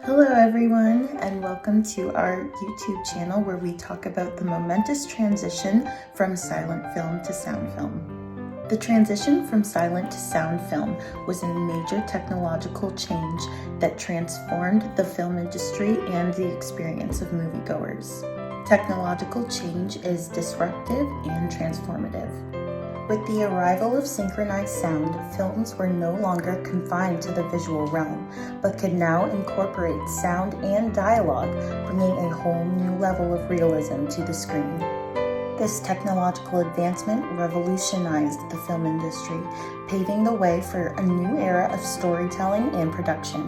Hello everyone, and welcome to our YouTube channel where we talk about the momentous transition from silent film to sound film. The transition from silent to sound film was a major technological change that transformed the film industry and the experience of moviegoers. Technological change is disruptive and transformative. With the arrival of synchronized sound, films were no longer confined to the visual realm, but could now incorporate sound and dialogue, bringing a whole new level of realism to the screen. This technological advancement revolutionized the film industry, paving the way for a new era of storytelling and production.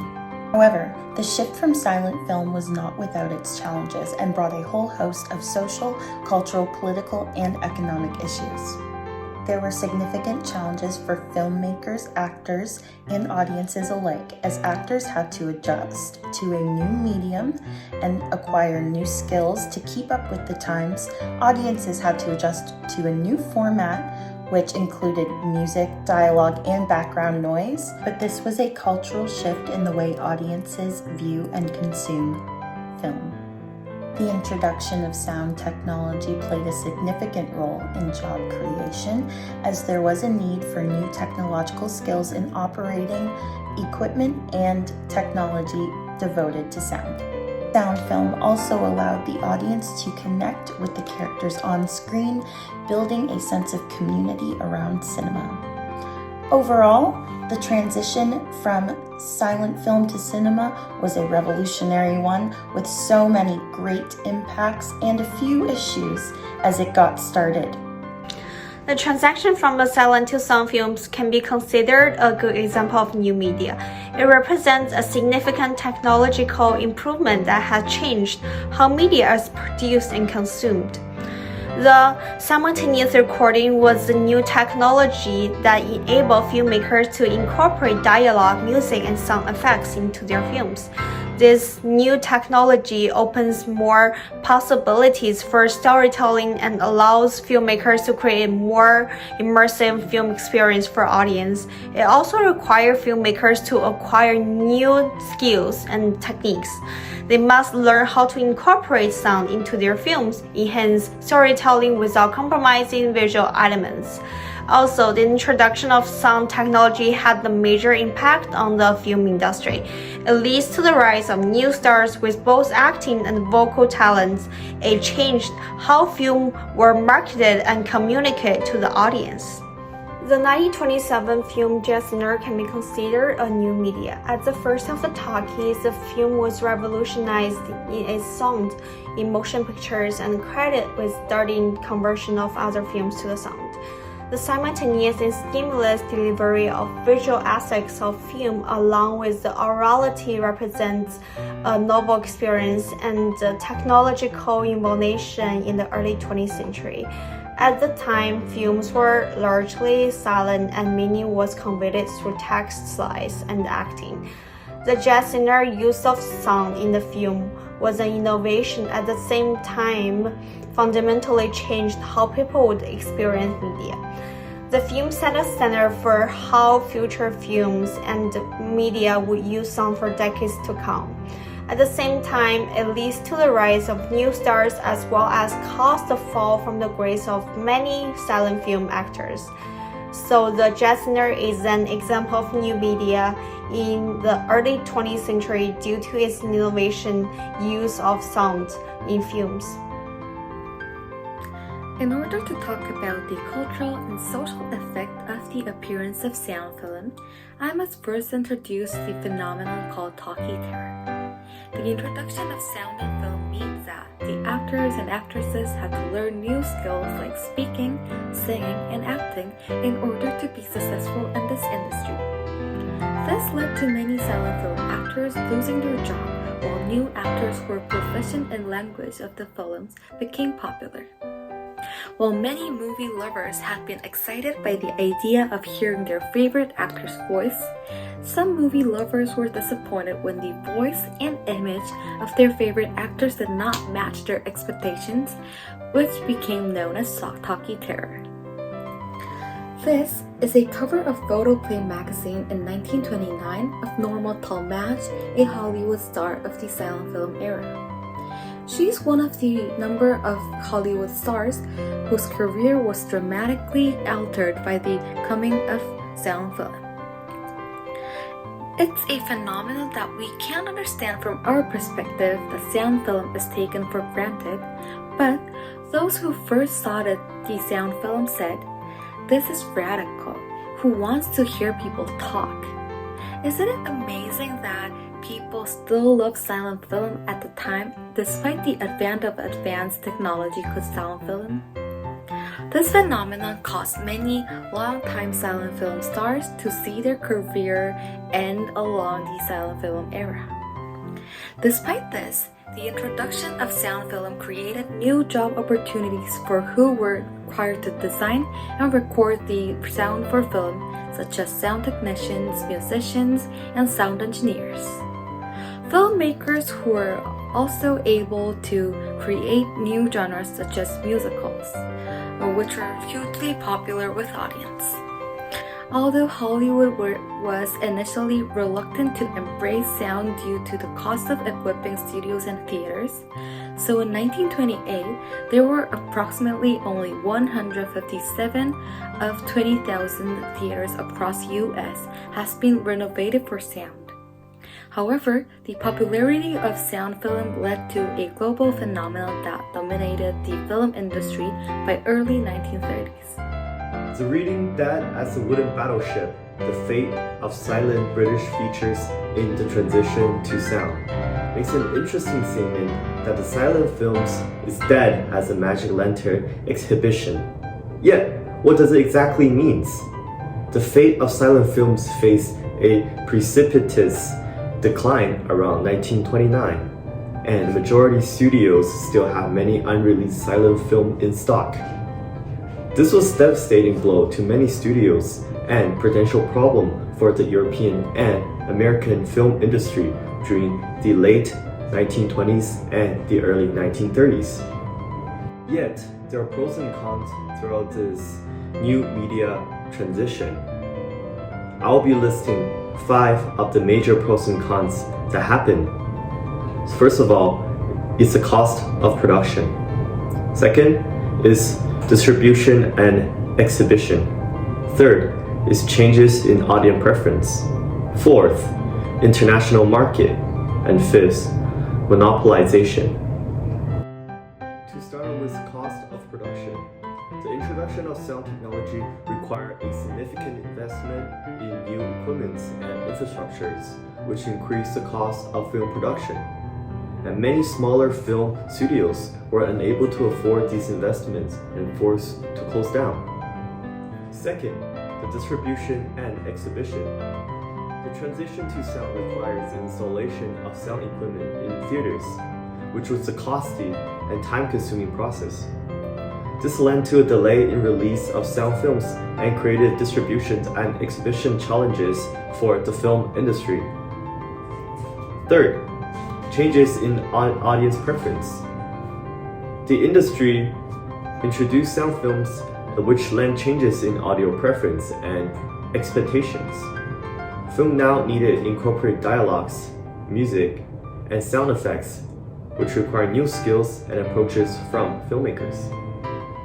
However, the shift from silent film was not without its challenges and brought a whole host of social, cultural, political, and economic issues. There were significant challenges for filmmakers, actors, and audiences alike, as actors had to adjust to a new medium and acquire new skills to keep up with the times. Audiences had to adjust to a new format, which included music, dialogue, and background noise, but this was a cultural shift in the way audiences view and consume film. The introduction of sound technology played a significant role in job creation, as there was a need for new technological skills in operating equipment and technology devoted to sound. Sound film also allowed the audience to connect with the characters on screen, building a sense of community around cinema. Overall, the transition from silent film to cinema was a revolutionary one, with so many great impacts and a few issues as it got started. The transition from the silent to sound films can be considered a good example of new media. It represents a significant technological improvement that has changed how media is produced and consumed. The simultaneous recording was the new technology that enabled filmmakers to incorporate dialogue, music, and sound effects into their films. This new technology opens more possibilities for storytelling and allows filmmakers to create a more immersive film experience for audience. It also requires filmmakers to acquire new skills and techniques. They must learn how to incorporate sound into their films, enhance storytelling without compromising visual elements. Also, the introduction of sound technology had a major impact on the film industry. It leads to the rise of new stars with both acting and vocal talents. It changed how films were marketed and communicated to the audience. The 1927 film jazz genre can be considered a new media. At the first of the talkies, the film was revolutionized in its sound, in motion pictures, and credited with starting conversion of other films to the sound. The simultaneous and seamless delivery of visual aspects of film along with the orality represents a novel experience and technological innovation in the early 20th century. At the time, films were largely silent and meaning was conveyed through text, slides, and acting. The jazz genre use of sound in the film was an innovation at the same time fundamentally changed how people would experience media. The film set a standard for how future films and media would use sound for decades to come. At the same time, it leads to the rise of new stars as well as caused the fall from the grace of many silent film actors. So the jazz genre is an example of new media in the early 20th century due to its innovation use of sound in films. In order to talk about the cultural and social effect of the appearance of sound film, I must first introduce the phenomenon called talkie terror. The introduction of sound in film means that the actors and actresses had to learn new skills like speaking, singing, and acting in order to be successful in this industry. This led to many silent film actors losing their job, while new actors who were proficient in language of the films became popular. While many movie lovers have been excited by the idea of hearing their favorite actor's voice, some movie lovers were disappointed when the voice and image of their favorite actors did not match their expectations, which became known as talkie terror. This is a cover of Photoplay magazine in 1929 of Norma Talmadge, a Hollywood star of the silent film era. She's one of the number of Hollywood stars whose career was dramatically altered by the coming of sound film. It's a phenomenon that we can't understand from our perspective that sound film is taken for granted, but those who first saw the sound film said, "This is radical. Who wants to hear people talk?" Isn't it amazing that people still love silent film at the time despite the advent of advanced technology called sound film? This phenomenon caused many long-time silent film stars to see their career end along the silent film era. Despite this, the introduction of sound film created new job opportunities for who were required to design and record the sound for film, such as sound technicians, musicians, and sound engineers. Filmmakers who were also able to create new genres such as musicals, which are hugely popular with audience. Although Hollywood was initially reluctant to embrace sound due to the cost of equipping studios and theaters, so in 1928, there were approximately only 157 of 20,000 theaters across US has been renovated for sound. However, the popularity of sound film led to a global phenomenon that dominated the film industry by early 1930s. The reading that as a wooden battleship, the fate of silent British features in the transition to sound, makes an interesting statement that the silent films is dead as a magic lantern exhibition. Yet, what does it exactly mean? The fate of silent films faced a precipitous decline around 1929, and majority studios still have many unreleased silent film in stock. This was a devastating blow to many studios and potential problem for the European and American film industry during the late 1920s and the early 1930s. Yet, there are pros and cons throughout this new media transition. I'll be listing 5 of the major pros and cons that happen. First of all, is the cost of production. Second is distribution and exhibition. Third is changes in audience preference. Fourth, international market. And fifth, monopolization. To start with cost of production, the introduction of sound technology required a significant investment in new equipment and infrastructures, which increased the cost of film production. And many smaller film studios were unable to afford these investments and forced to close down. Second, the distribution and exhibition. The transition to sound requires the installation of sound equipment in theaters, which was a costly and time-consuming process. This led to a delay in release of sound films and created distribution and exhibition challenges for the film industry. Third, changes in audience preference. The industry introduced sound films which led changes in audio preference and expectations. Film now needed to incorporate dialogues, music, and sound effects, which require new skills and approaches from filmmakers.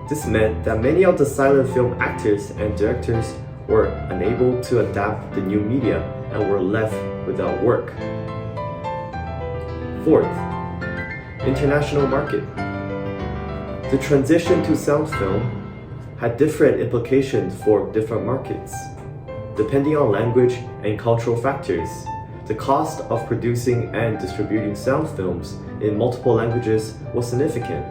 This meant that many of the silent film actors and directors were unable to adapt the new media and were left without work. Fourth, international market. The transition to sound film had different implications for different markets. Depending on language and cultural factors, the cost of producing and distributing sound films in multiple languages was significant,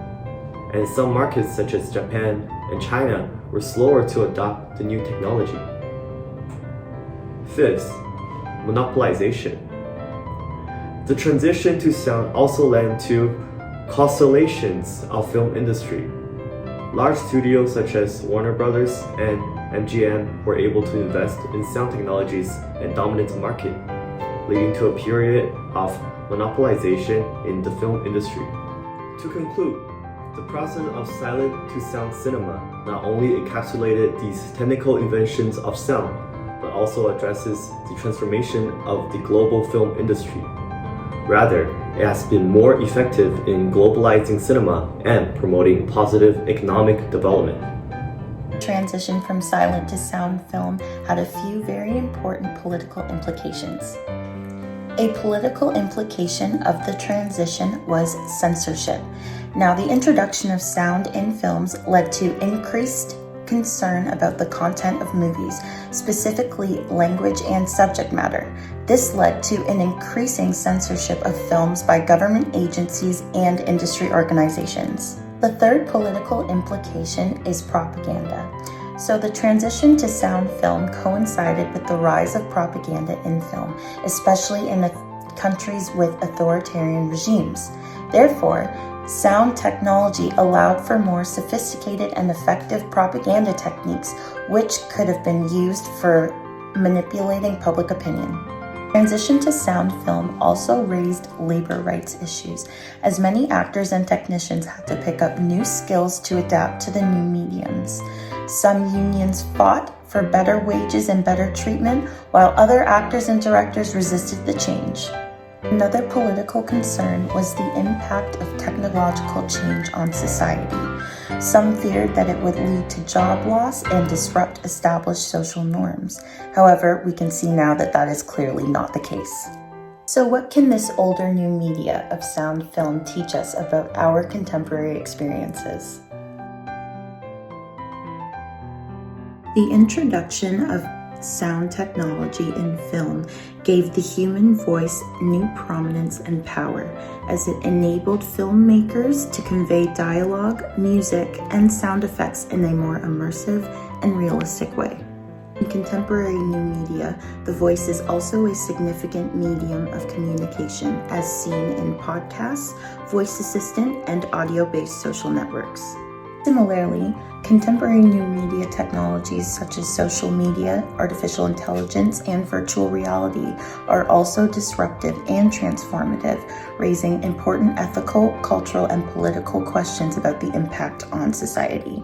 and some markets such as Japan and China were slower to adopt the new technology. Fifth, monopolization. The transition to sound also led to consolidations of film industry. Large studios such as Warner Brothers and MGM were able to invest in sound technologies and dominate the market, leading to a period of monopolization in the film industry. To conclude, The process of silent to sound cinema not only encapsulated these technical inventions of sound, but also addresses the transformation of the global film industry. Rather, it has been more effective in globalizing cinema and promoting positive economic development. Transition from silent to sound film had a few very important political implications. A political implication of the transition was censorship. Now, the introduction of sound in films led to increased concern about the content of movies, specifically language and subject matter. This led to an increasing censorship of films by government agencies and industry organizations. The third political implication is propaganda. So the transition to sound film coincided with the rise of propaganda in film, especially in the countries with authoritarian regimes. Therefore, sound technology allowed for more sophisticated and effective propaganda techniques, which could have been used for manipulating public opinion. Transition to sound film also raised labor rights issues, as many actors and technicians had to pick up new skills to adapt to the new mediums. Some unions fought for better wages and better treatment, while other actors and directors resisted the change. Another political concern was the impact of technological change on society. Some feared that it would lead to job loss and disrupt established social norms. However, we can see now that that is clearly not the case. So what can this older new media of sound film teach us about our contemporary experiences? The introduction of sound technology in film gave the human voice new prominence and power, as it enabled filmmakers to convey dialogue, music, and sound effects in a more immersive and realistic way. In contemporary new media, the voice is also a significant medium of communication, as seen in podcasts, voice assistant, and audio-based social networks. Similarly, contemporary new media technologies such as social media, artificial intelligence, and virtual reality are also disruptive and transformative, raising important ethical, cultural, and political questions about the impact on society.